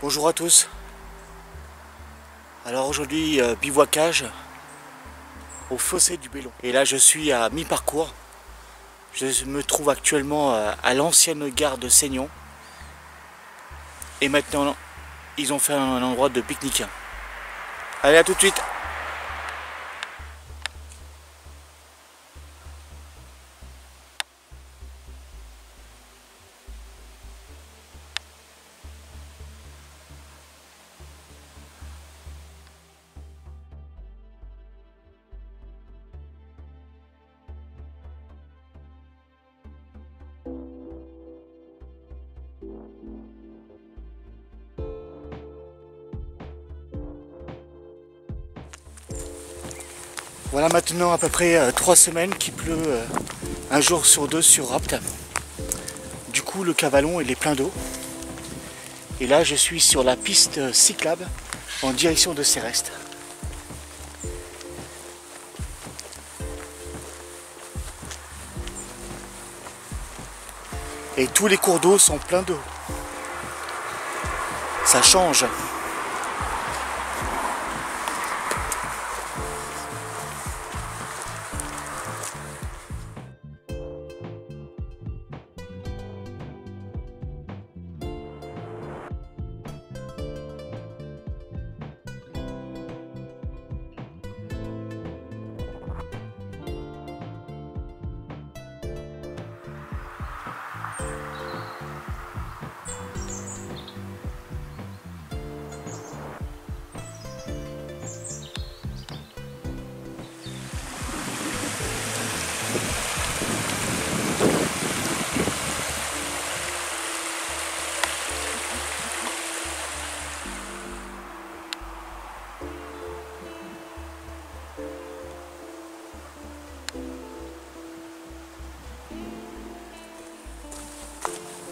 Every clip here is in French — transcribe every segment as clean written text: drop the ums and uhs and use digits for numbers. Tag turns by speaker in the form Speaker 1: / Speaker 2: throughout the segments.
Speaker 1: Bonjour à tous. Alors aujourd'hui bivouacage au fossé du Bélon. Et là je suis à mi-parcours. Je me trouve actuellement à l'ancienne gare de Seignon. Et maintenant ils ont fait un endroit de pique-nique. Allez, à tout de suite. Voilà maintenant à peu près 3 semaines qu'il pleut un jour sur deux sur Rapt. Du coup le Cavalon il est plein d'eau. Et là je suis sur la piste cyclable en direction de Céreste. Et tous les cours d'eau sont pleins d'eau. Ça change.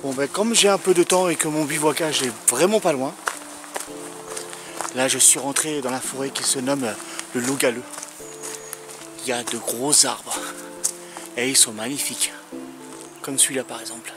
Speaker 1: Bon ben comme j'ai un peu de temps et que mon bivouacage est vraiment pas loin, là je suis rentré dans la forêt qui se nomme le Loup Galeux. Il y a de gros arbres et ils sont magnifiques, comme celui-là par exemple.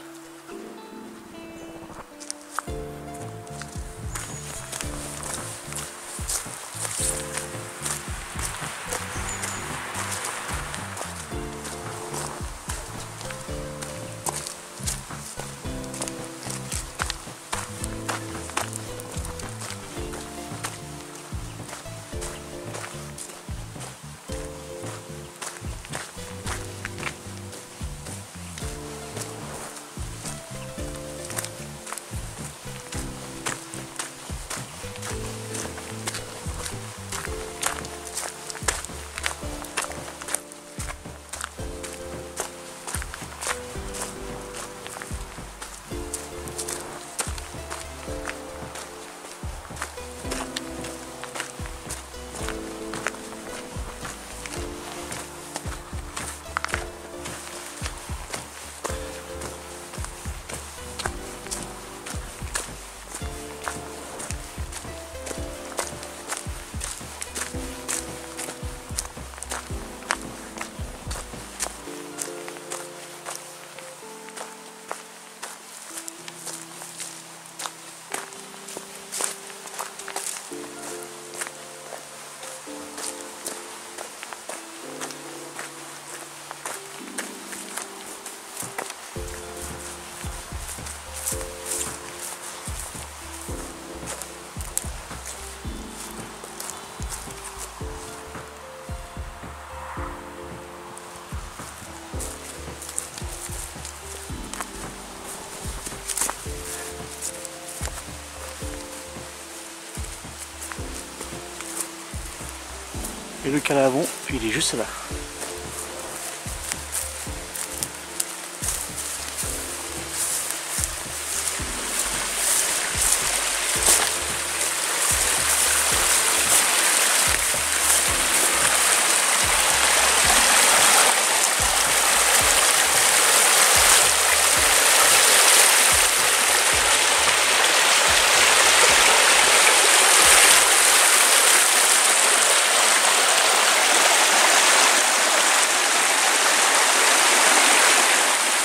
Speaker 1: Et le Calavon, puis il est juste là.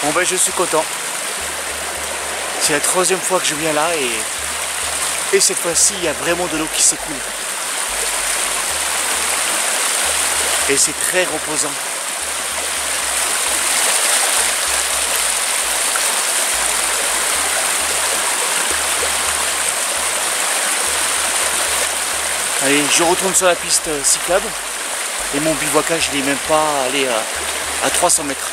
Speaker 1: Bon ben je suis content. C'est la troisième fois que je viens là et Et cette fois-ci, il y a vraiment de l'eau qui s'écoule. Et c'est très reposant. Allez, je retourne sur la piste cyclable. Et mon bivouacage, il n'est même pas allé à 300 mètres.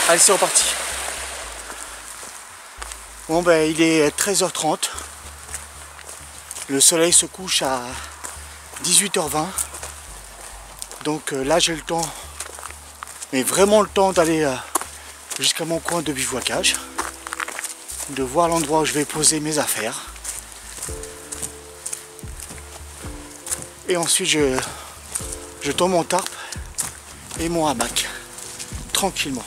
Speaker 1: Allez, c'est reparti. Bon ben, il est 13h30. Le soleil se couche à 18h20. Donc là, j'ai le temps, mais vraiment le temps d'aller jusqu'à mon coin de bivouacage, de voir l'endroit où je vais poser mes affaires. Et ensuite, je tends mon tarp et mon hamac, tranquillement.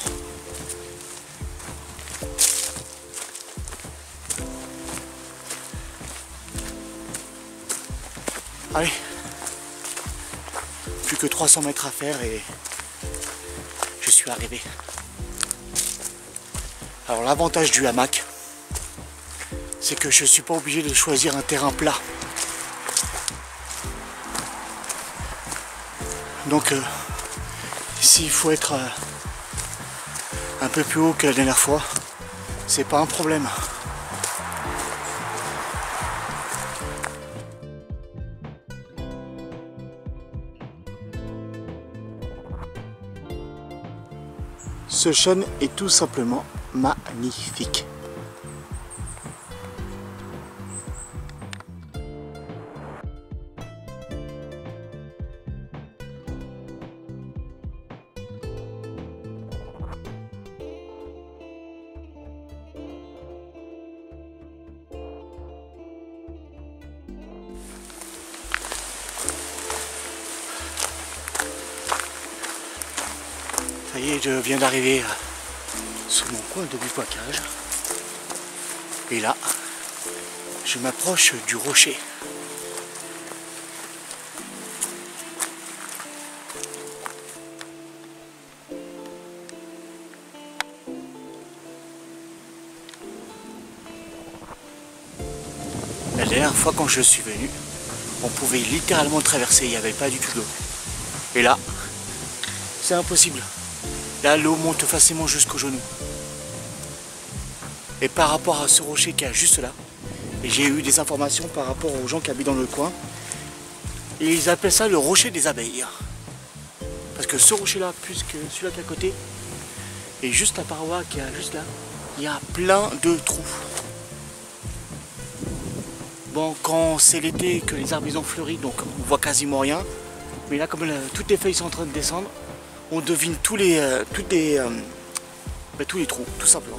Speaker 1: Allez, plus que 300 mètres à faire et je suis arrivé. Alors l'avantage du hamac, c'est que je ne suis pas obligé de choisir un terrain plat. Donc s'il faut être un peu plus haut que la dernière fois, c'est pas un problème. Ce chêne est tout simplement magnifique. Ça y est, je viens d'arriver sur mon coin de bivouacage. Et là, je m'approche du rocher. La dernière fois quand je suis venu, on pouvait littéralement traverser, il n'y avait pas du tout d'eau. Et là, c'est impossible. Là, l'eau monte facilement jusqu'aux genoux. Et par rapport à ce rocher qui est juste là, et j'ai eu des informations par rapport aux gens qui habitent dans le coin, et ils appellent ça le rocher des abeilles. Parce que ce rocher-là, plus que celui-là qui est à côté, et juste la paroi qui est juste là, il y a plein de trous. Bon, quand c'est l'été que les arbres ils ont fleuri, donc on voit quasiment rien. Mais là, comme toutes les feuilles sont en train de descendre, on devine tous les trous, tout simplement.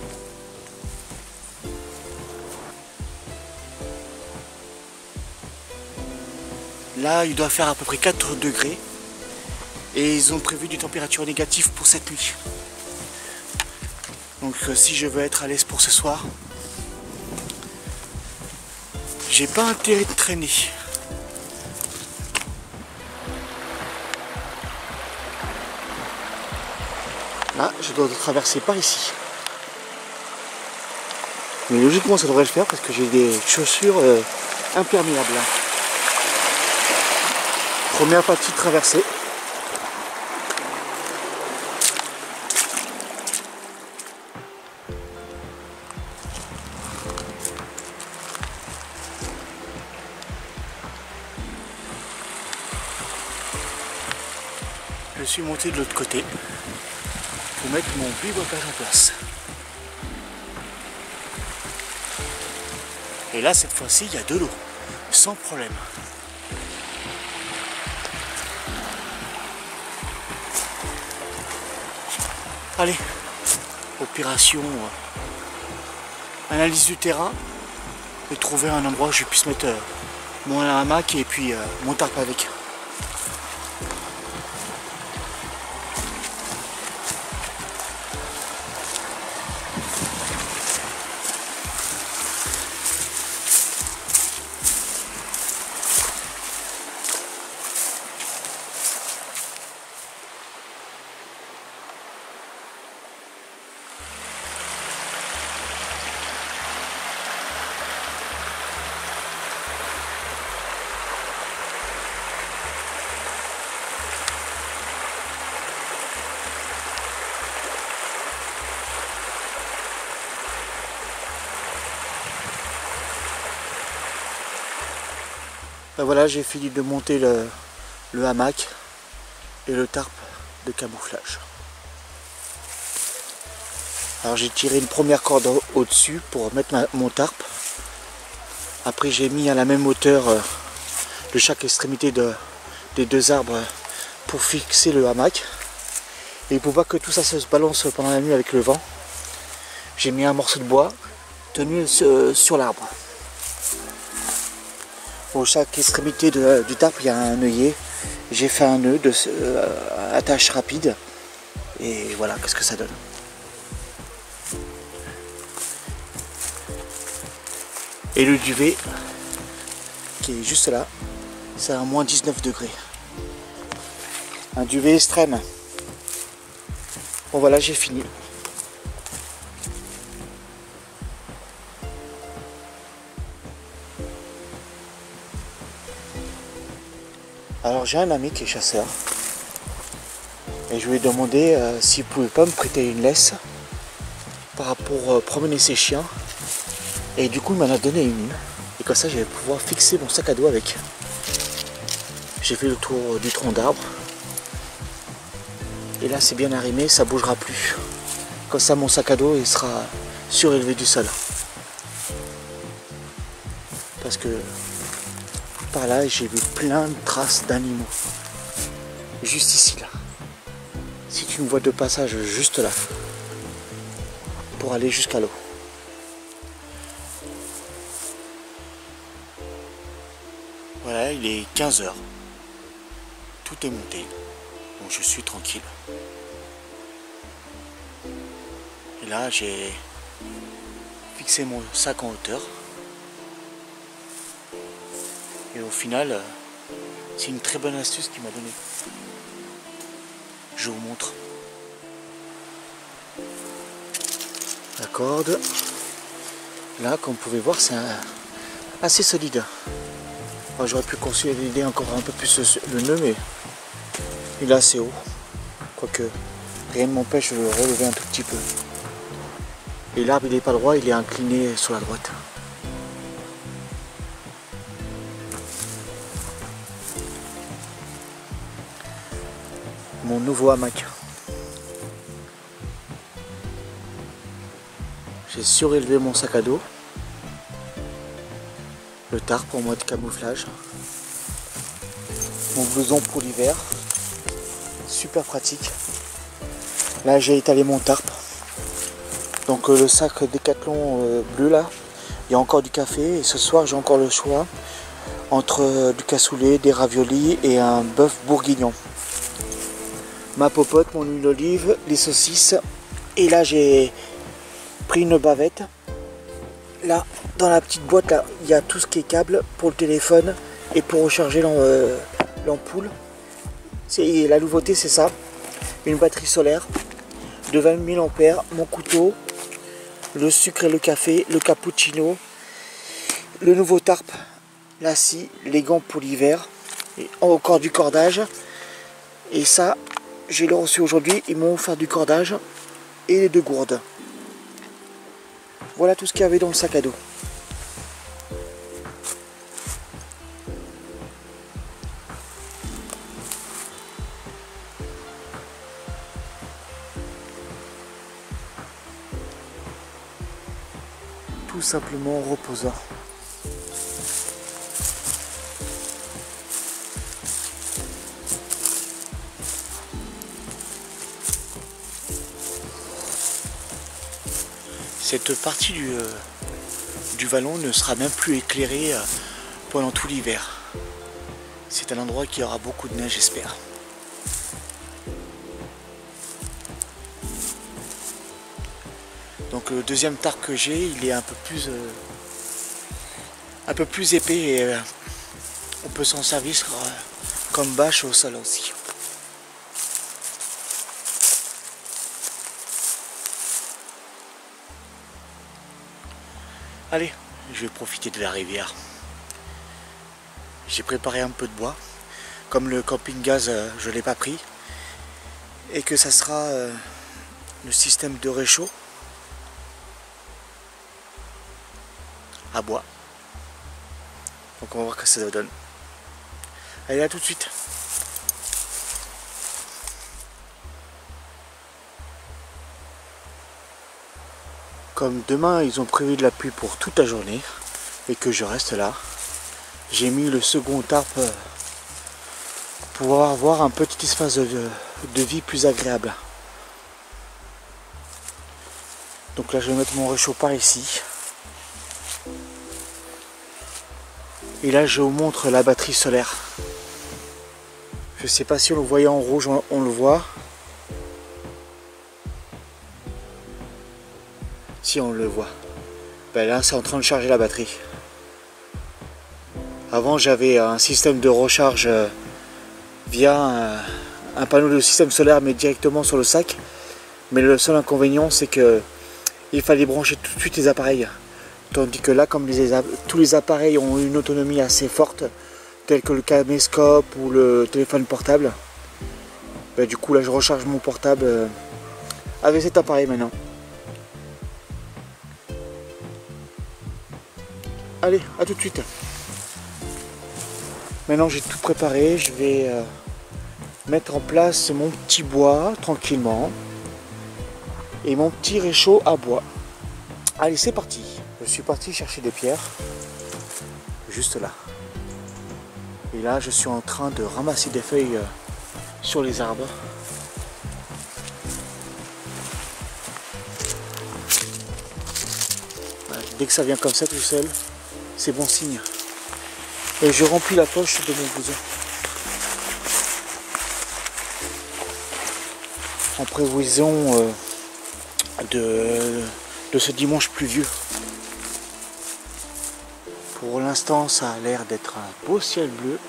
Speaker 1: Là, il doit faire à peu près 4 degrés. Et ils ont prévu des températures négatives pour cette nuit. Donc si je veux être à l'aise pour ce soir, j'ai pas intérêt de traîner. Là, je dois traverser par ici. Mais logiquement, ça devrait le faire parce que j'ai des chaussures imperméables. Première partie de traversée. Je suis monté de l'autre côté pour mettre mon bivouacage en place. Et là, cette fois-ci, il y a de l'eau, sans problème. Allez, opération analyse du terrain et trouver un endroit où je puisse mettre mon hamac et puis mon tarp avec. Ben voilà, j'ai fini de monter le hamac et le tarp de camouflage. Alors j'ai tiré une première corde au-dessus pour mettre mon tarp. Après j'ai mis à la même hauteur de chaque extrémité des deux arbres pour fixer le hamac. Et pour pas que tout ça se balance pendant la nuit avec le vent, j'ai mis un morceau de bois tenu sur l'arbre. Pour chaque extrémité du tarp, il y a un œillet. J'ai fait un nœud de attache rapide. Et voilà, qu'est-ce que ça donne. Et le duvet, qui est juste là, c'est à moins 19 degrés. Un duvet extrême. Bon voilà, j'ai fini. Alors j'ai un ami qui est chasseur. Et je lui ai demandé s'il pouvait pas me prêter une laisse pour promener ses chiens. Et du coup il m'en a donné une. Et comme ça je vais pouvoir fixer mon sac à dos avec. J'ai fait le tour du tronc d'arbre. Et là c'est bien arrimé, ça bougera plus. Comme ça mon sac à dos il sera surélevé du sol. Parce que par là j'ai vu plein de traces d'animaux. Juste ici là. C'est une voie de passage juste là. Pour aller jusqu'à l'eau. Voilà, il est 15 h. Tout est monté. Donc je suis tranquille. Et là j'ai fixé mon sac en hauteur. Et au final, c'est une très bonne astuce qu'il m'a donnée. Je vous montre. La corde. Là, comme vous pouvez voir, c'est assez solide. Enfin, j'aurais pu consolider encore un peu plus le nœud, mais il est assez haut. Quoique, rien ne m'empêche de le relever un tout petit peu. Et l'arbre, il n'est pas droit, il est incliné sur la droite. Mon nouveau hamac. J'ai surélevé mon sac à dos. Le tarp en mode camouflage. Mon blouson pour l'hiver. Super pratique. Là j'ai étalé mon tarp. Donc le sac Décathlon bleu là. Il y a encore du café. Et ce soir j'ai encore le choix entre du cassoulet, des raviolis et un bœuf bourguignon. Ma popote, mon huile d'olive, les saucisses. Et là j'ai pris une bavette. Là, dans la petite boîte, là, il y a tout ce qui est câble pour le téléphone et pour recharger l'ampoule. La nouveauté, c'est ça. Une batterie solaire de 20 000 ampères, mon couteau, le sucre et le café, le cappuccino, le nouveau tarp, la scie, les gants pour l'hiver, et encore du cordage. Et ça, j'ai le reçu aujourd'hui. Ils m'ont offert du cordage et les 2 gourdes. Voilà tout ce qu'il y avait dans le sac à dos. Tout simplement reposant. Cette partie du vallon ne sera même plus éclairée pendant tout l'hiver. C'est un endroit qui aura beaucoup de neige, j'espère. Donc le deuxième tarp que j'ai, il est un peu plus épais et on peut s'en servir comme bâche au sol aussi. Allez, je vais profiter de la rivière. J'ai préparé un peu de bois. Comme le camping-gaz, je ne l'ai pas pris. Et que ça sera le système de réchaud à bois. Donc on va voir ce que ça donne. Allez, à tout de suite. Comme demain ils ont prévu de la pluie pour toute la journée et que je reste là, j'ai mis le second tarp pour avoir un petit espace de vie plus agréable. Donc là je vais mettre mon réchaud par ici. Et là je vous montre la batterie solaire. Je sais pas si on le voyait en rouge, on le voit. Si on le voit. Ben là c'est en train de charger la batterie. Avant j'avais un système de recharge via un panneau de système solaire mais directement sur le sac. Mais le seul inconvénient c'est que il fallait brancher tout de suite les appareils. Tandis que là comme tous les appareils ont une autonomie assez forte, tels que le caméscope ou le téléphone portable, ben, du coup là je recharge mon portable avec cet appareil maintenant. Allez, à tout de suite. Maintenant j'ai tout préparé, je vais mettre en place mon petit bois tranquillement et mon petit réchaud à bois. Allez, c'est parti. Je suis parti chercher des pierres, juste là. Et là je suis en train de ramasser des feuilles sur les arbres. Voilà, dès que ça vient comme ça tout seul, c'est bon signe. Et je remplis la poche de mon blouson. En prévision de ce dimanche pluvieux. Pour l'instant, ça a l'air d'être un beau ciel bleu.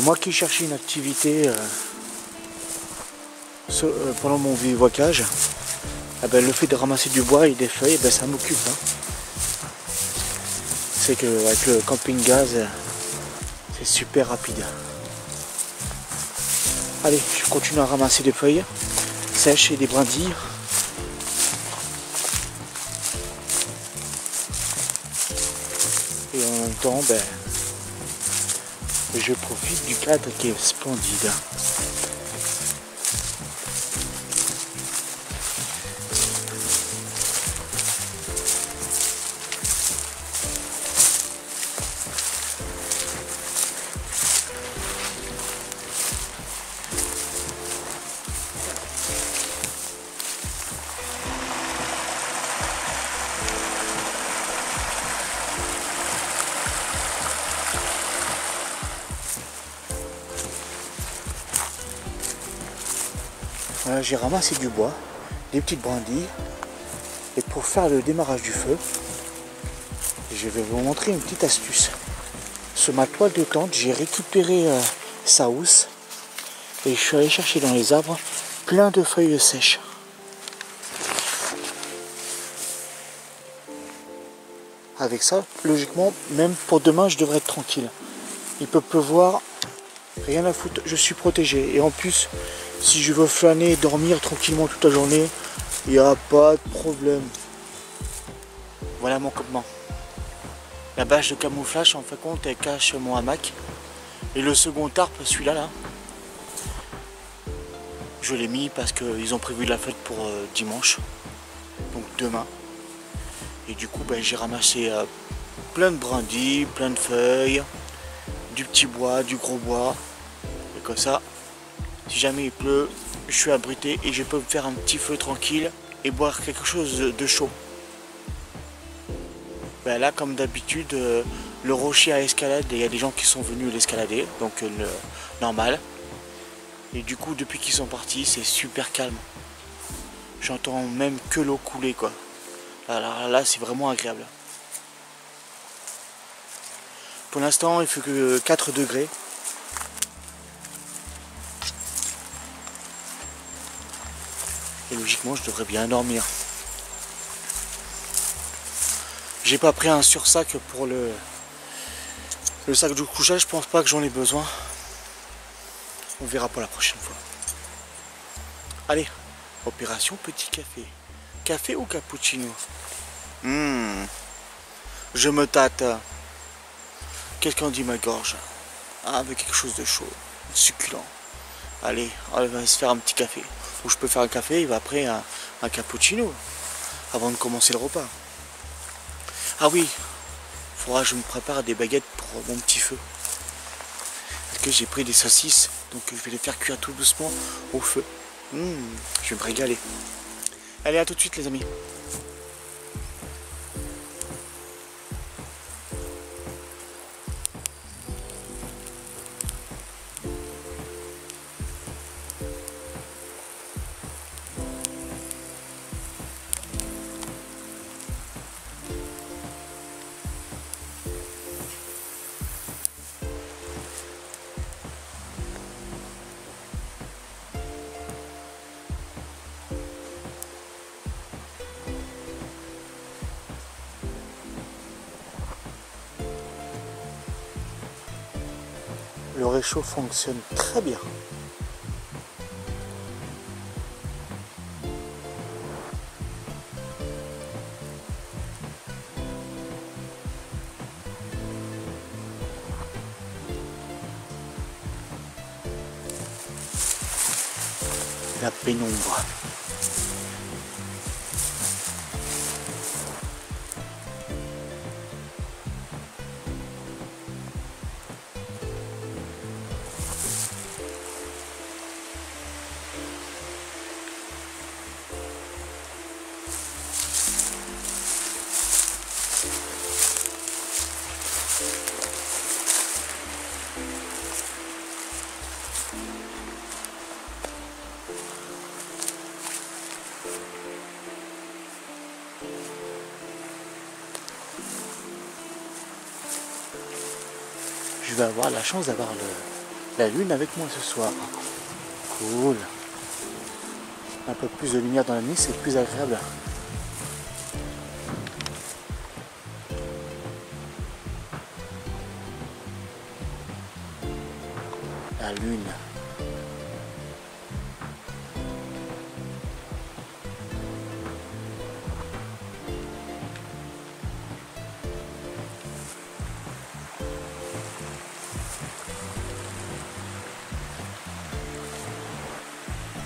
Speaker 1: Moi qui cherchais une activité pendant mon bivouacage, le fait de ramasser du bois et des feuilles, ça m'occupe. C'est qu'avec le camping gaz, c'est super rapide. Allez, je continue à ramasser des feuilles sèches et des brindilles. Et en même temps, je profite du cadre qui est splendide. Voilà, j'ai ramassé du bois, des petites brindilles, et pour faire le démarrage du feu, je vais vous montrer une petite astuce. Sur ma toile de tente, j'ai récupéré sa housse et je suis allé chercher dans les arbres plein de feuilles sèches. Avec ça, logiquement, même pour demain, je devrais être tranquille. Il peut pleuvoir, rien à foutre, je suis protégé. Et en plus, si je veux flâner et dormir tranquillement toute la journée, il n'y a pas de problème. Voilà mon campement. La bâche de camouflage, en fin de compte, elle cache mon hamac. Et le second tarp, celui-là, là, je l'ai mis parce qu'ils ont prévu la fête pour dimanche. Donc demain. Et du coup, j'ai ramassé plein de brindilles, plein de feuilles, du petit bois, du gros bois. Et comme ça, si jamais il pleut, je suis abrité et je peux me faire un petit feu tranquille et boire quelque chose de chaud. Là, comme d'habitude, le rocher à escalade, il y a des gens qui sont venus l'escalader, donc normal. Et du coup, depuis qu'ils sont partis, c'est super calme. J'entends même que l'eau couler, quoi. Alors là, c'est vraiment agréable. Pour l'instant, il fait que 4 degrés. Et logiquement, je devrais bien dormir. J'ai pas pris un sursac pour le sac de couchage, je pense pas que j'en ai besoin. On verra pour la prochaine fois. Allez, Opération petit café. Café ou cappuccino? Je me tâte. Qu'est-ce qu'on dit ma gorge? Ah, avec quelque chose de chaud, succulent. Allez, on va se faire un petit café. Ou je peux faire un café et après un cappuccino. Avant de commencer le repas. Ah oui, il faudra que je me prépare des baguettes pour mon petit feu. Parce que j'ai pris des saucisses, donc je vais les faire cuire tout doucement au feu. Je vais me régaler. Allez, à tout de suite les amis. Le réchaud fonctionne très bien. La pénombre. Je vais avoir la chance d'avoir la lune avec moi ce soir. Cool. Un peu plus de lumière dans la nuit, c'est plus agréable. La lune.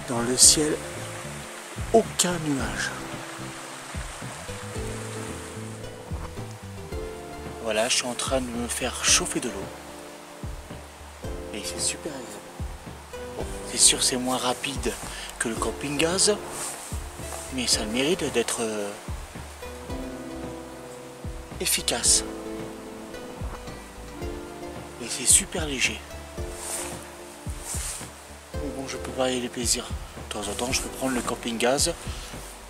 Speaker 1: Dans le ciel, aucun nuage. Voilà, je suis en train de me faire chauffer de l'eau. Et c'est super agréable. Bon, c'est sûr c'est moins rapide que le camping-gaz, mais ça a le mérite d'être efficace. Et c'est super léger. Mais bon, je peux varier les plaisirs. De temps en temps, je peux prendre le camping-gaz.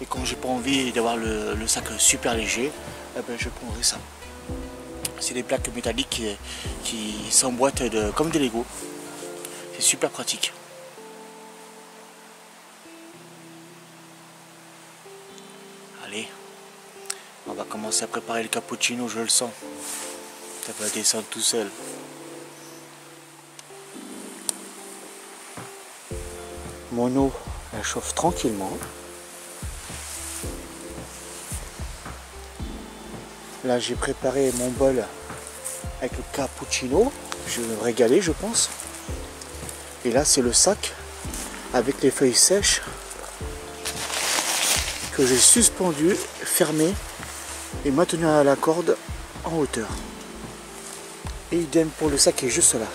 Speaker 1: Et quand j'ai pas envie d'avoir le sac super léger, eh ben, je prendrai ça. C'est des plaques métalliques qui s'emboîtent comme des Lego. C'est super pratique. Allez, on va commencer à préparer le cappuccino, je le sens. Ça va descendre tout seul. Mon eau, elle chauffe tranquillement. Là, j'ai préparé mon bol avec le cappuccino. Je vais me régaler, je pense. Et là, c'est le sac avec les feuilles sèches que j'ai suspendu, fermé et maintenu à la corde en hauteur. Et idem pour le sac qui est juste là.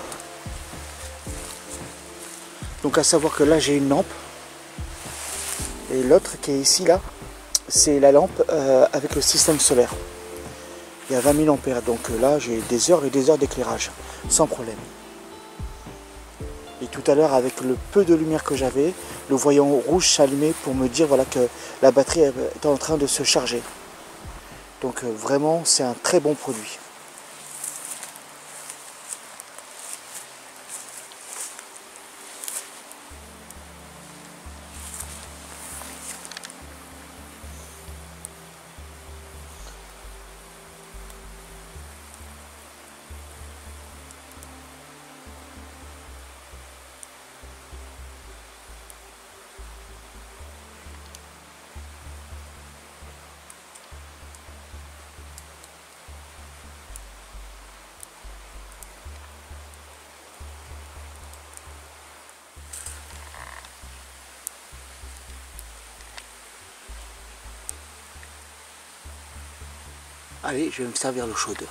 Speaker 1: Donc à savoir que là j'ai une lampe et l'autre qui est ici là, c'est la lampe avec le système solaire. Il y a 20 000 ampères, donc là j'ai des heures et des heures d'éclairage sans problème. Et tout à l'heure avec le peu de lumière que j'avais, le voyant rouge s'allumait pour me dire voilà que la batterie est en train de se charger. Donc vraiment c'est un très bon produit. Allez, je vais me servir l'eau chaude.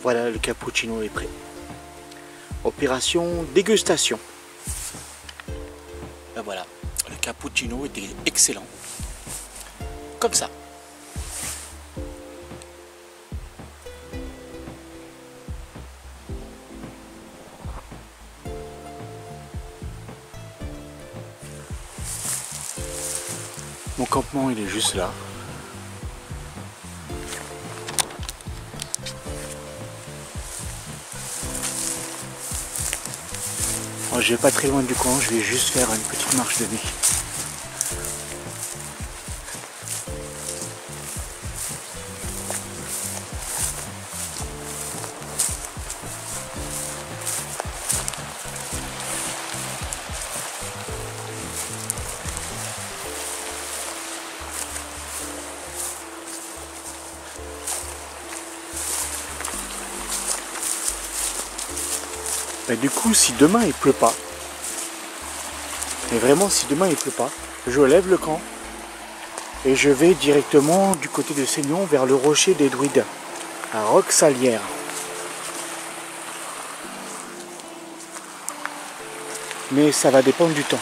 Speaker 1: Voilà, le cappuccino est prêt. Opération dégustation. Ben voilà, le cappuccino était excellent. Comme ça. Mon campement, il est juste là. Alors, je vais pas très loin du camp, je vais juste faire une petite marche de nuit. Et du coup, si demain il pleut pas, mais vraiment si demain il pleut pas, je lève le camp et je vais directement du côté de Seignon vers le rocher des Druides, à Roque-Salière. Mais ça va dépendre du temps.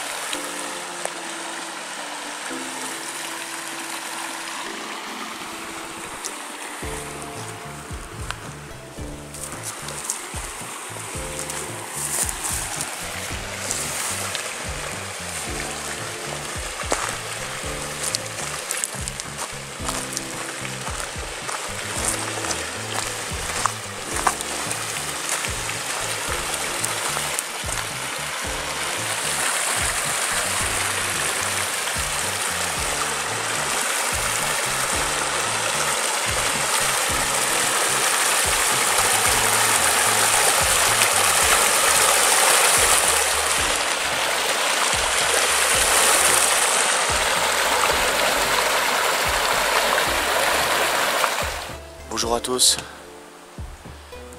Speaker 1: Bonjour à tous,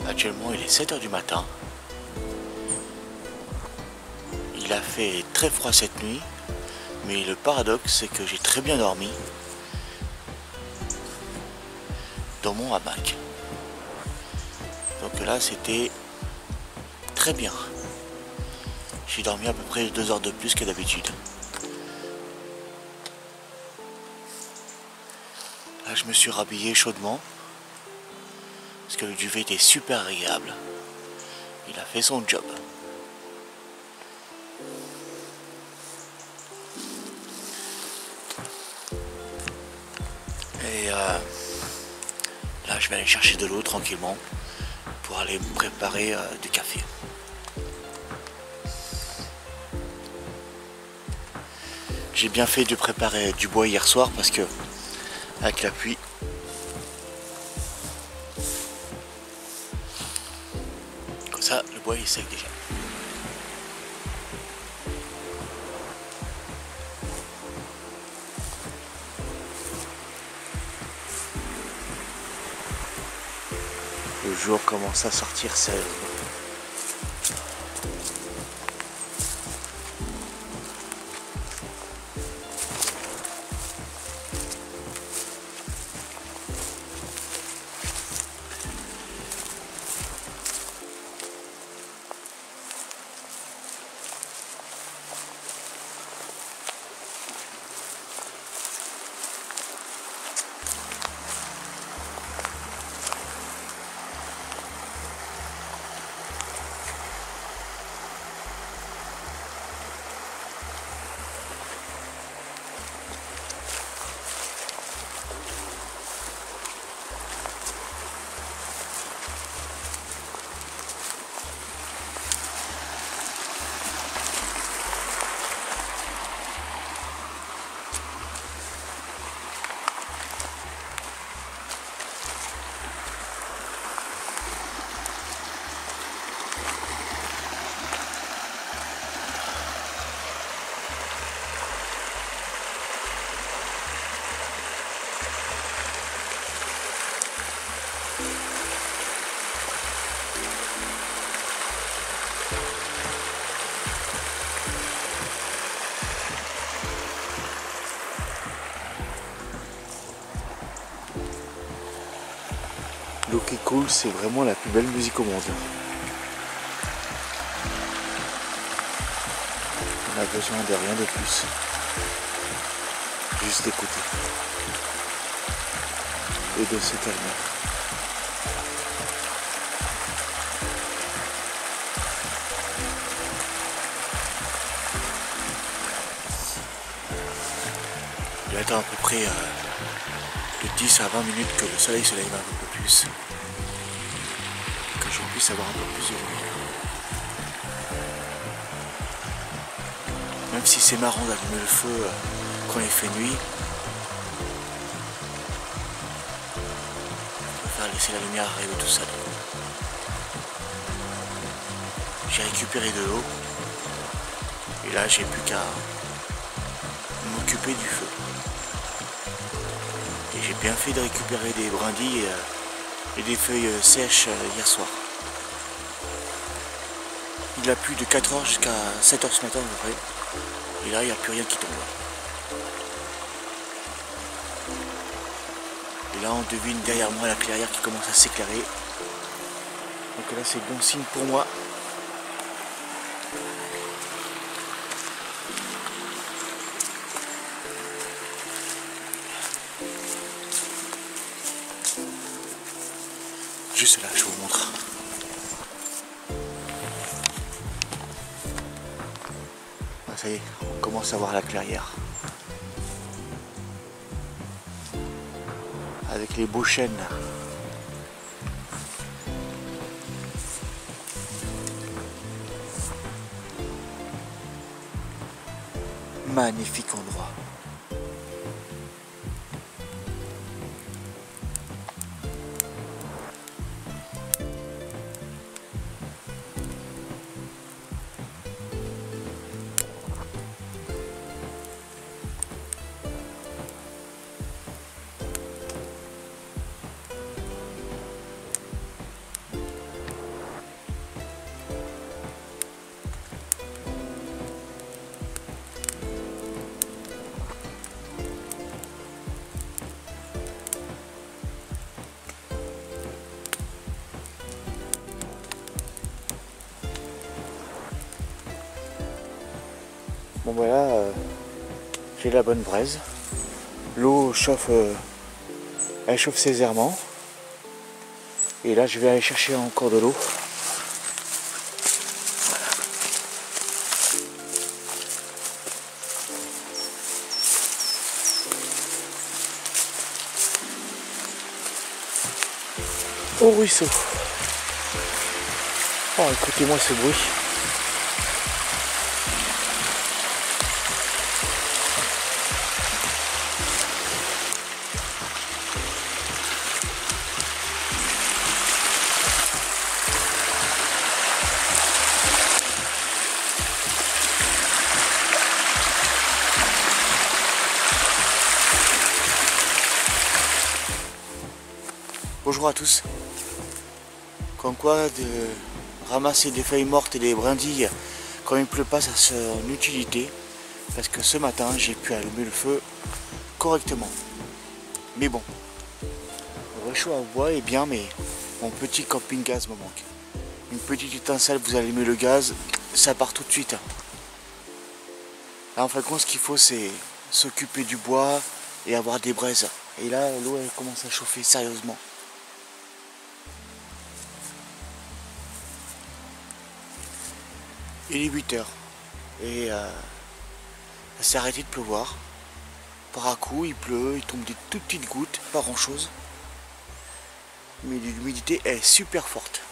Speaker 1: actuellement il est 7 h du matin, il a fait très froid cette nuit, mais le paradoxe c'est que j'ai très bien dormi dans mon hamac, donc là c'était très bien, j'ai dormi à peu près 2 heures de plus que d'habitude. Là je me suis rhabillé chaudement, parce que le duvet était super agréable. Il a fait son job. Et là, je vais aller chercher de l'eau tranquillement pour aller me préparer du café. J'ai bien fait de préparer du bois hier soir parce que avec la pluie, ça, le bois il est sec déjà. Le jour commence à sortir sérieusement. L'eau qui coule, c'est vraiment la plus belle musique au monde. On a besoin de rien de plus. Juste d'écouter. Et de se calmer. Il attend à peu près de 10 à 20 minutes que le soleil se lève un peu plus. Que je puisse avoir un peu plus de lumière. Même si c'est marrant d'allumer le feu quand il fait nuit, je préfère laisser la lumière arriver tout seul. J'ai récupéré de l'eau et là j'ai plus qu'à m'occuper du feu. Et j'ai bien fait de récupérer des brindilles et des feuilles sèches hier soir. Il a plu de 4h jusqu'à 7h ce matin à peu près. Et là, il n'y a plus rien qui tombe. Et là, on devine derrière moi la clairière qui commence à s'éclairer. Donc là, c'est bon signe pour moi. Juste là, je vous montre. Ah, ça y est, on commence à voir la clairière. Avec les beaux chênes. Magnifique endroit. Bon voilà, j'ai la bonne braise. L'eau chauffe, elle chauffe ses errements. Et là je vais aller chercher encore de l'eau. Au ruisseau. Oh, écoutez-moi ce bruit. Bonjour à tous. Comme quoi de ramasser des feuilles mortes et des brindilles quand il pleut pas, ça a son utilité. Parce que ce matin j'ai pu allumer le feu correctement. Mais bon, le réchaud à bois est bien, mais mon petit camping-gaz me manque. Une petite étincelle, vous allumez le gaz, ça part tout de suite. Là en fin de compte, ce qu'il faut c'est s'occuper du bois et avoir des braises. Et là l'eau elle commence à chauffer sérieusement. Il est 8h et ça s'est arrêté de pleuvoir. Par à coup il pleut, il tombe des toutes petites gouttes, pas grand chose. Mais l'humidité est super forte.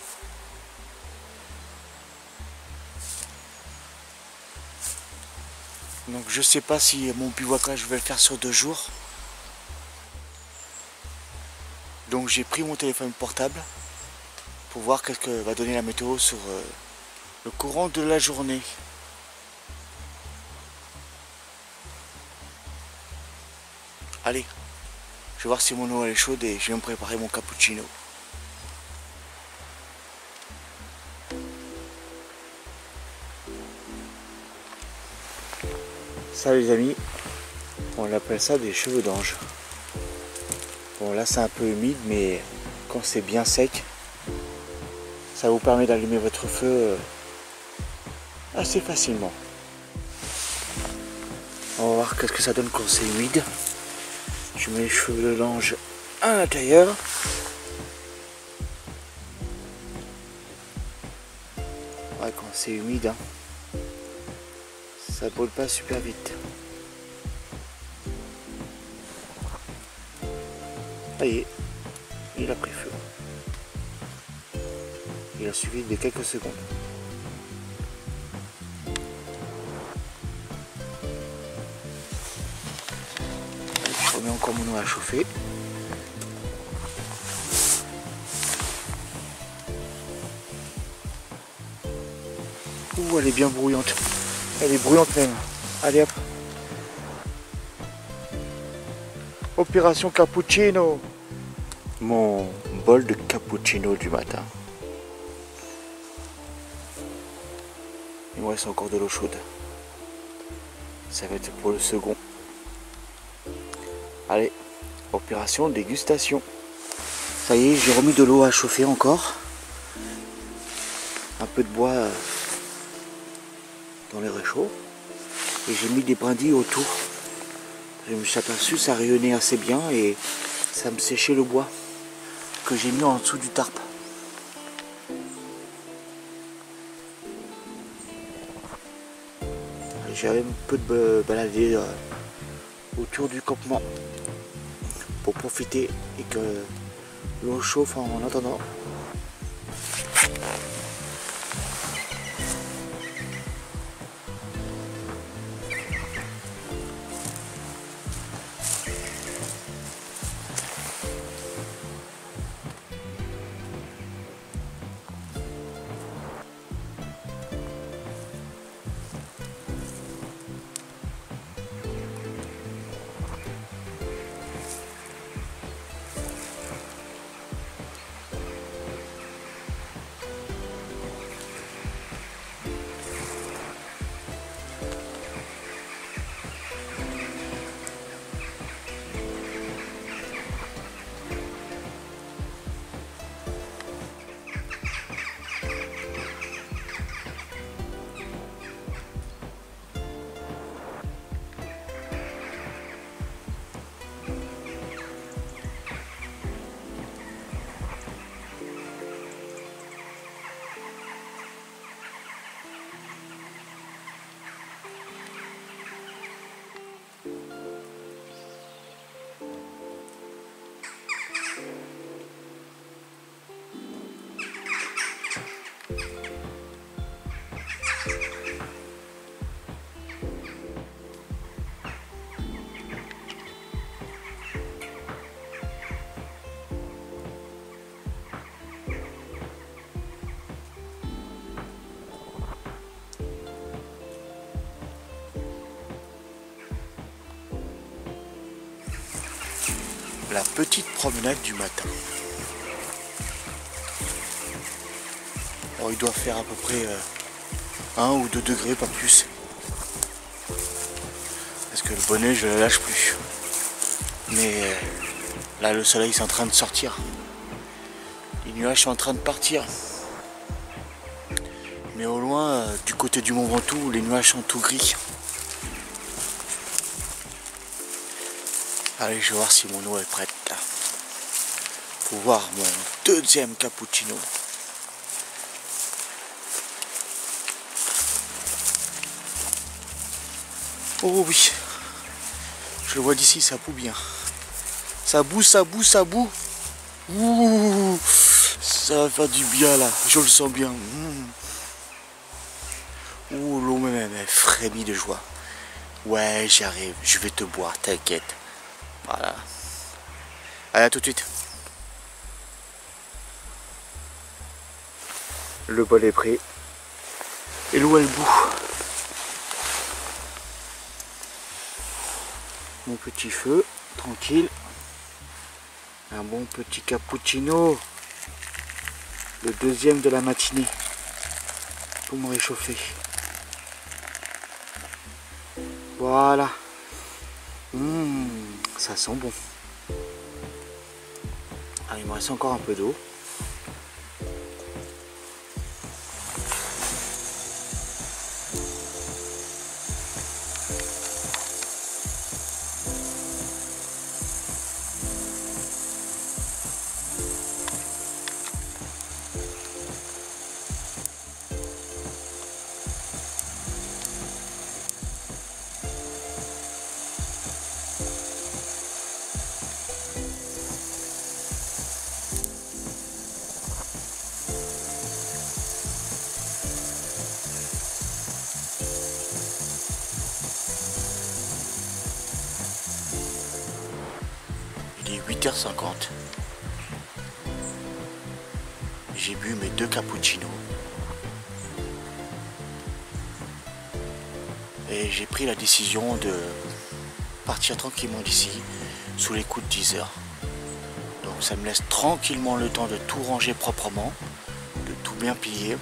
Speaker 1: Donc je sais pas si mon bivouacage je vais le faire sur 2 jours. Donc j'ai pris mon téléphone portable pour voir qu'est-ce que va donner la météo sur le courant de la journée. Allez, je vais voir si mon eau elle est chaude et je vais me préparer mon cappuccino. Ça les amis, on appelle ça des cheveux d'ange. Bon là Là c'est un peu humide, mais quand c'est bien sec, ça vous permet d'allumer votre feu assez facilement. On va voir qu'est-ce que ça donne quand c'est humide. Je mets les cheveux de l'ange à l'intérieur. Ouais, quand c'est humide, hein, ça brûle pas super vite. Ça y est, il a pris feu. Il a suffi de quelques secondes. Je remets encore mon eau à chauffer. Ouh, elle est bien brouillante. Elle est bruyante même. Allez hop. Opération cappuccino. Mon bol de cappuccino du matin. Il me reste encore de l'eau chaude. Ça va être pour le second. Allez, opération dégustation. Ça y est, j'ai remis de l'eau à chauffer encore. Un peu de bois dans les réchauds. Et j'ai mis des brindilles autour. Je me suis aperçu, ça rayonnait assez bien et ça me séchait le bois que j'ai mis en dessous du tarp. J'avais un peu de balader autour du campement pour profiter et que l'eau chauffe en attendant. La petite promenade du matin. Alors, il doit faire à peu près 1 ou 2 degrés, pas plus. Parce que le bonnet, je ne le lâche plus. Mais là, le soleil est en train de sortir. Les nuages sont en train de partir. Mais au loin, du côté du Mont Ventoux, les nuages sont tout gris. Allez, je vais voir si mon eau est prête là. Pour voir mon deuxième cappuccino. Oh oui. Je le vois d'ici, ça bout bien. Ça bout, ça bout, ça bout. Ouh, ça va faire du bien là. Je le sens bien. Ouh, l'eau même elle frémit de joie. Ouais, j'arrive. Je vais te boire, t'inquiète. Voilà. Allez, à tout de suite. Le bol est pris. Et l'eau elle bout. Mon petit feu, tranquille. Un bon petit cappuccino. Le deuxième de la matinée. Pour me réchauffer. Voilà. Ça sent bon. Ah, il me reste encore un peu d'eau. Il est 8h50. J'ai bu mes 2 cappuccinos. Et j'ai pris la décision de partir tranquillement d'ici sous les coups de 10 heures. Donc ça me laisse tranquillement le temps de tout ranger proprement, de tout bien plier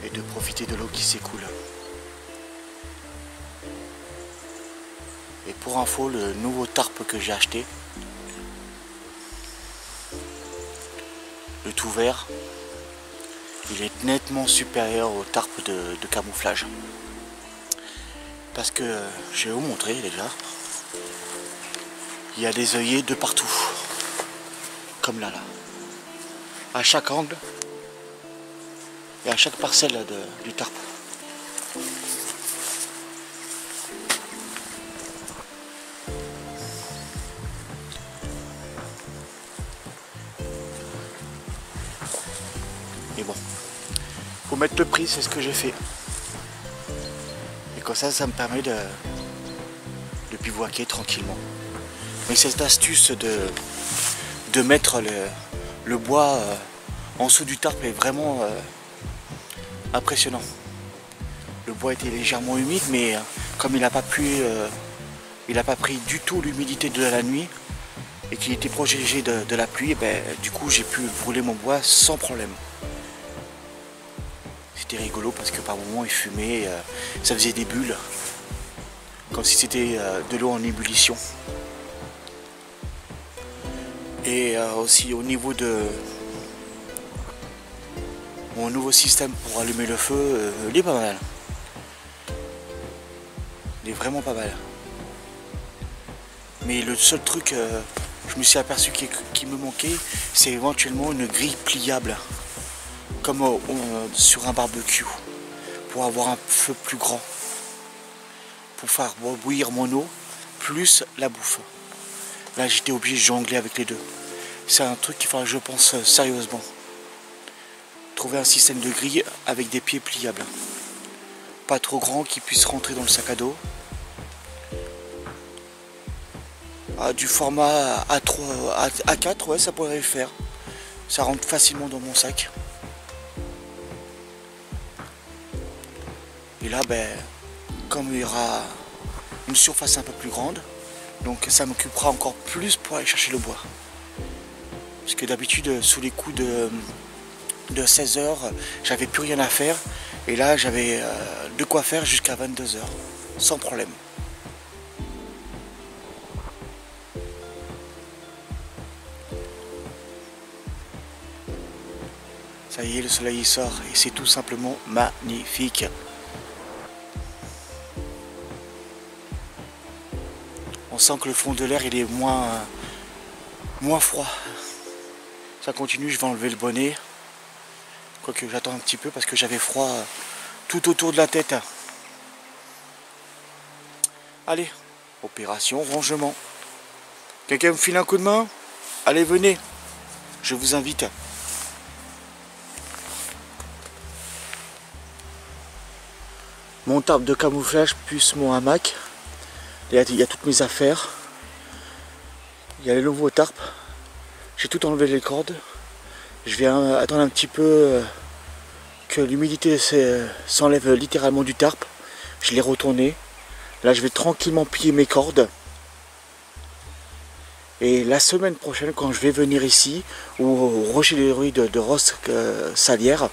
Speaker 1: et de profiter de l'eau qui s'écoule. Et pour info, le nouveau tarp que j'ai acheté, le tout vert, il est nettement supérieur au tarp de camouflage. Parce que, je vais vous montrer déjà, il y a des œillets de partout, comme là, à chaque angle et à chaque parcelle du tarp. Et bon, faut mettre le prix, c'est ce que j'ai fait. Et comme ça me permet de bivouaquer tranquillement. Mais cette astuce de mettre le bois en dessous du tarp est vraiment impressionnant. Le bois était légèrement humide, mais comme il n'a pas pris du tout l'humidité de la nuit et qu'il était protégé de la pluie, ben, du coup j'ai pu brûler mon bois sans problème. C'était rigolo parce que par moments il fumait, ça faisait des bulles, comme si c'était de l'eau en ébullition. Et aussi au niveau de mon nouveau système pour allumer le feu, il est pas mal. Il est vraiment pas mal. Mais le seul truc, je me suis aperçu qui me manquait, c'est éventuellement une grille pliable, comme sur un barbecue, pour avoir un feu plus grand, pour faire bouillir mon eau, plus la bouffe. Là j'étais obligé de jongler avec les deux. C'est un truc qu'il faudra que je pense sérieusement. Trouver un système de grille avec des pieds pliables. Pas trop grand, qui puisse rentrer dans le sac à dos. Du format A3, A4, ouais, ça pourrait le faire. Ça rentre facilement dans mon sac. Et là, ben, comme il y aura une surface un peu plus grande, donc ça m'occupera encore plus pour aller chercher le bois. Parce que d'habitude, sous les coups de 16 h, j'avais plus rien à faire. Et là, j'avais de quoi faire jusqu'à 22 h, sans problème. Ça y est, le soleil il sort et c'est tout simplement magnifique. On sent que le fond de l'air il est moins froid. Ça continue, je vais enlever le bonnet. Quoique j'attends un petit peu parce que j'avais froid tout autour de la tête. Allez, opération rangement. Quelqu'un me file un coup de main? Allez, venez, je vous invite. Mon tarp de camouflage plus mon hamac. Il y a toutes mes affaires. Il y a le nouveau tarp. J'ai tout enlevé les cordes. Je vais attendre un petit peu que l'humidité s'enlève littéralement du tarp. Je l'ai retourné. Là je vais tranquillement plier mes cordes. Et la semaine prochaine, quand je vais venir ici, au rocher des rues de Rosse-Salière,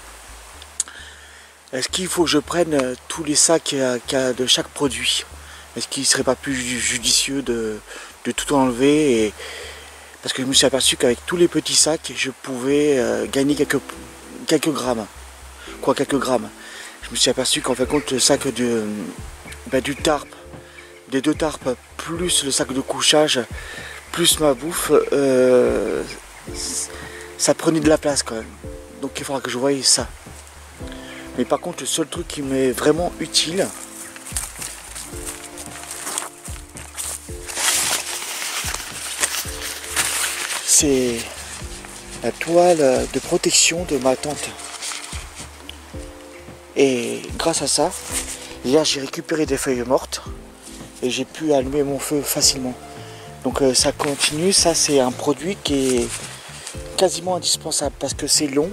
Speaker 1: est-ce qu'il faut que je prenne tous les sacs qu'il y a de chaque produit? Est-ce qu'il ne serait pas plus judicieux de tout enlever Parce que je me suis aperçu qu'avec tous les petits sacs, je pouvais gagner quelques grammes. Quoi, quelques grammes. Je me suis aperçu qu'en fait, compte le sac du tarp, des 2 tarpes, plus le sac de couchage, plus ma bouffe, ça prenait de la place quand même. Donc il faudra que je voie ça. Mais par contre, le seul truc qui m'est vraiment utile, c'est la toile de protection de ma tente. Et grâce à ça, hier j'ai récupéré des feuilles mortes et j'ai pu allumer mon feu facilement. Donc ça continue, ça c'est un produit qui est quasiment indispensable parce que c'est long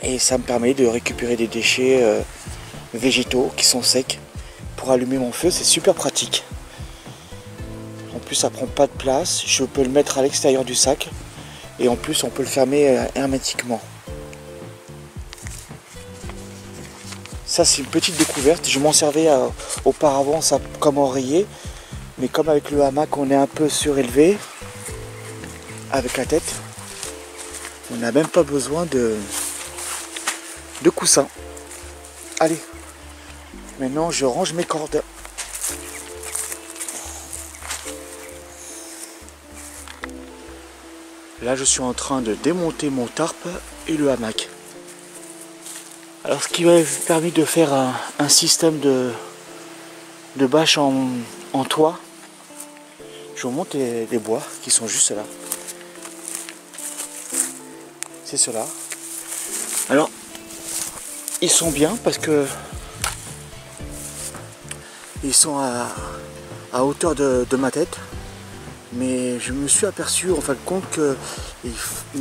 Speaker 1: et ça me permet de récupérer des déchets végétaux qui sont secs pour allumer mon feu. C'est super pratique. En plus ça prend pas de place, je peux le mettre à l'extérieur du sac et en plus on peut le fermer hermétiquement. Ça c'est une petite découverte, je m'en servais auparavant ça comme oreiller, mais comme avec le hamac on est un peu surélevé avec la tête, on n'a même pas besoin de coussin. Allez, maintenant je range mes cordes. Là je suis en train de démonter mon tarp et le hamac. Alors ce qui m'a permis de faire un système de bâche en toit, je vous montre les bois qui sont juste là. C'est ceux-là. Alors ils sont bien parce que ils sont à hauteur de ma tête. Mais je me suis aperçu en fin de compte qu'il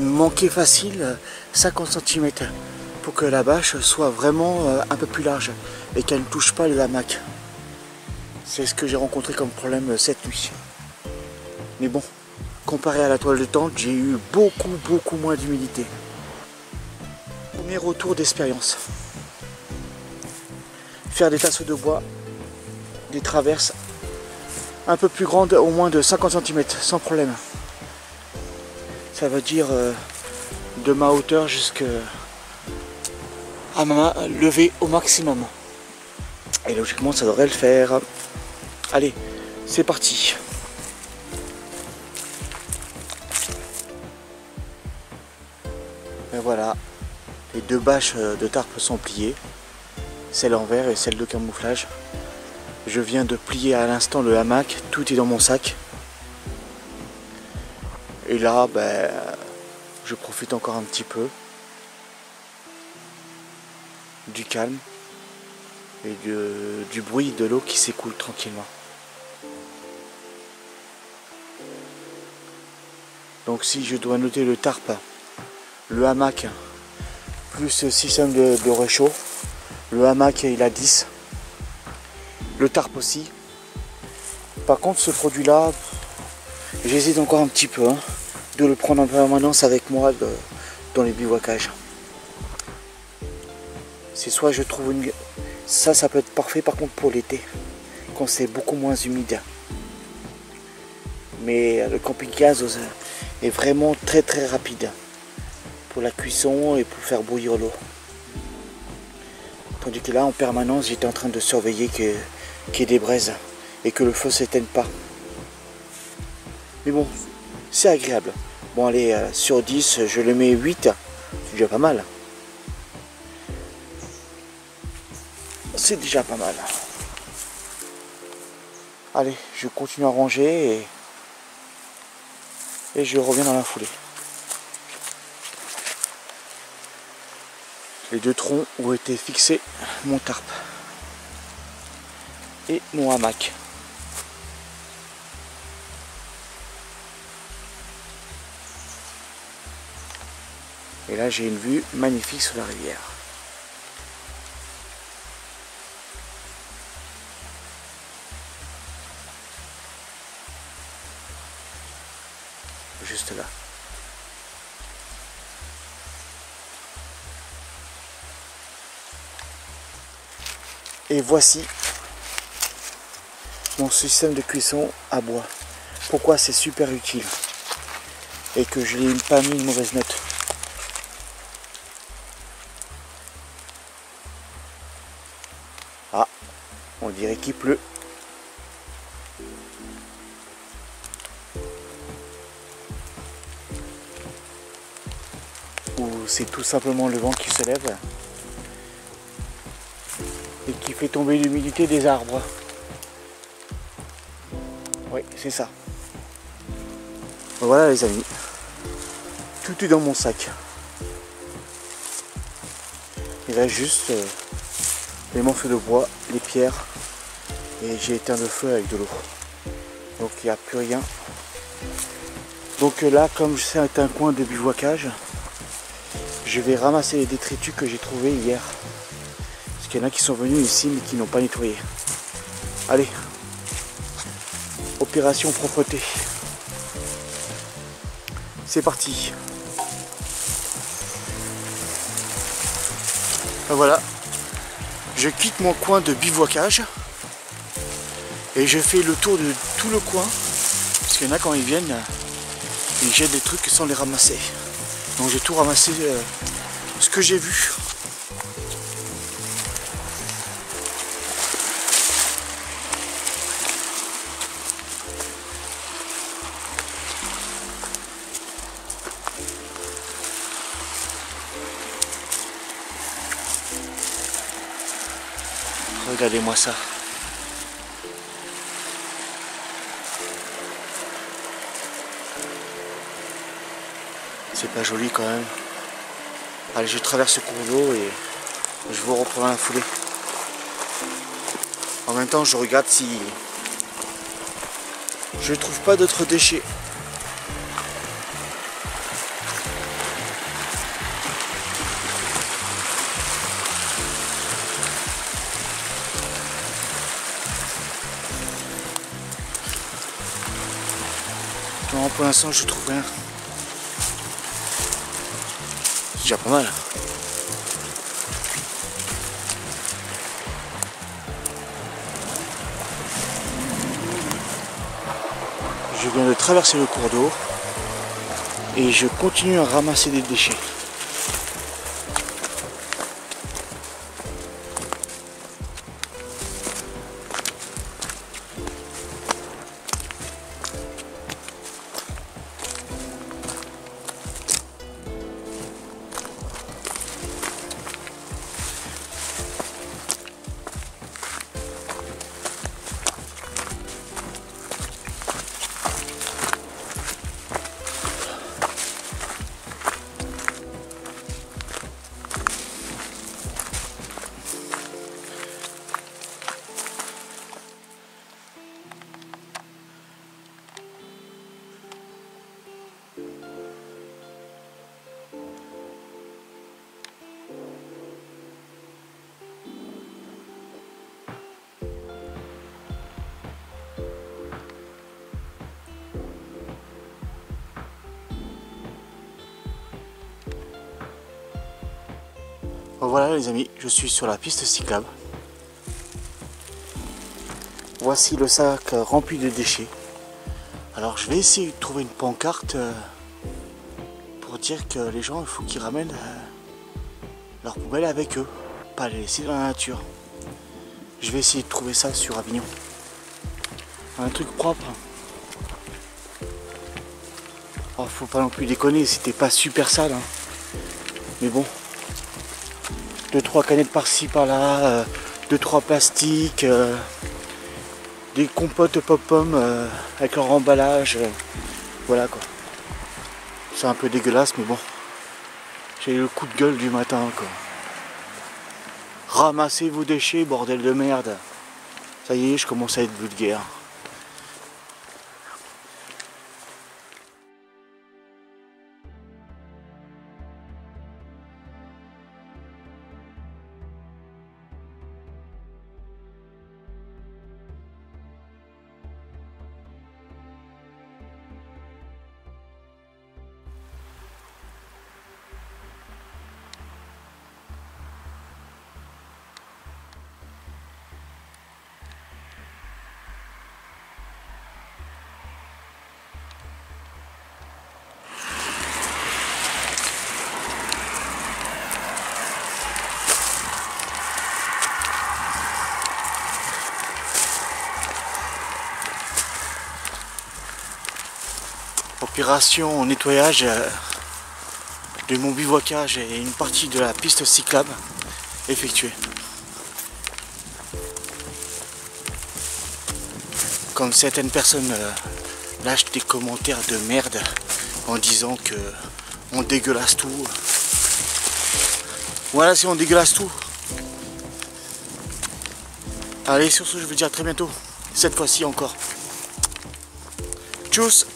Speaker 1: me manquait facile 50 cm pour que la bâche soit vraiment un peu plus large et qu'elle ne touche pas le hamac. C'est ce que j'ai rencontré comme problème cette nuit. Mais bon, comparé à la toile de tente, j'ai eu beaucoup moins d'humidité. Premier retour d'expérience. Faire des tasseaux de bois, des traverses un peu plus grande, au moins de 50 cm, sans problème. Ça veut dire de ma hauteur jusqu'à ma main levée au maximum. Et logiquement, ça devrait le faire. Allez, c'est parti. Et voilà, les 2 bâches de tarp sont pliées, celle en verre et celle de camouflage. Je viens de plier à l'instant le hamac, tout est dans mon sac. Et là, je profite encore un petit peu du calme et du bruit de l'eau qui s'écoule tranquillement. Donc si je dois noter le tarp, le hamac, plus le système de réchaud, le hamac il a 10. Le tarp aussi. Par contre ce produit là, j'hésite encore un petit peu de le prendre en permanence avec moi dans les bivouacages. C'est soit je trouve une... Ça peut être parfait par contre pour l'été, quand c'est beaucoup moins humide. Mais le camping-gaz est vraiment très rapide pour la cuisson et pour faire bouillir l'eau. Tandis que là en permanence j'étais en train de surveiller qu'il y ait des braises et que le feu ne s'éteigne pas. Mais bon, c'est agréable. Bon allez, sur 10, je le mets 8, c'est déjà pas mal. C'est déjà pas mal. Allez, je continue à ranger et je reviens dans la foulée. Les 2 troncs où était fixé mon tarp et mon hamac. Et là j'ai une vue magnifique sur la rivière. Juste là. Et voici mon système de cuisson à bois. Pourquoi c'est super utile? et que je n'ai pas mis une mauvaise note. Ah, on dirait qu'il pleut. Ou c'est tout simplement le vent qui se lève et qui fait tomber l'humidité des arbres. Oui, c'est ça. Voilà les amis, tout est dans mon sac. Il reste juste les morceaux de bois, les pierres, et j'ai éteint le feu avec de l'eau. Donc il n'y a plus rien. Donc là, comme c'est un coin de bivouacage, je vais ramasser les détritus que j'ai trouvés hier. Parce qu'il y en a qui sont venus ici mais qui n'ont pas nettoyé. Allez, opération propreté. C'est parti. Ben voilà, je quitte mon coin de bivouacage et je fais le tour de tout le coin. Parce qu'il y en a quand ils viennent, ils jettent des trucs sans les ramasser. Donc j'ai tout ramassé ce que j'ai vu. Regardez-moi ça. C'est pas joli quand même. Allez, je traverse ce cours d'eau et je vous reprends dans la foulée. En même temps, je regarde si je trouve pas d'autres déchets. Non, pour l'instant, je trouve rien. C'est déjà pas mal. Je viens de traverser le cours d'eau et je continue à ramasser des déchets. Bon, voilà les amis, je suis sur la piste cyclable. Voici le sac rempli de déchets. Alors je vais essayer de trouver une pancarte pour dire que les gens, il faut qu'ils ramènent leurs poubelles avec eux, pas les laisser dans la nature. Je vais essayer de trouver ça sur Avignon. Un truc propre. Oh, faut pas non plus déconner, c'était pas super sale. Hein. Mais bon. 2-3 canettes par-ci par-là, 2-3 plastiques, des compotes pop-pommes avec leur emballage. Voilà quoi. C'est un peu dégueulasse mais bon. J'ai le coup de gueule du matin quoi. Ramassez vos déchets, bordel de merde. Ça y est, je commence à être vulgaire. Opération nettoyage de mon bivouacage et une partie de la piste cyclable effectuée. Comme certaines personnes lâchent des commentaires de merde en disant que on dégueulasse tout. Voilà, si on dégueulasse tout. Allez, sur ce, je vous dis à très bientôt. Cette fois-ci encore. Tchuss!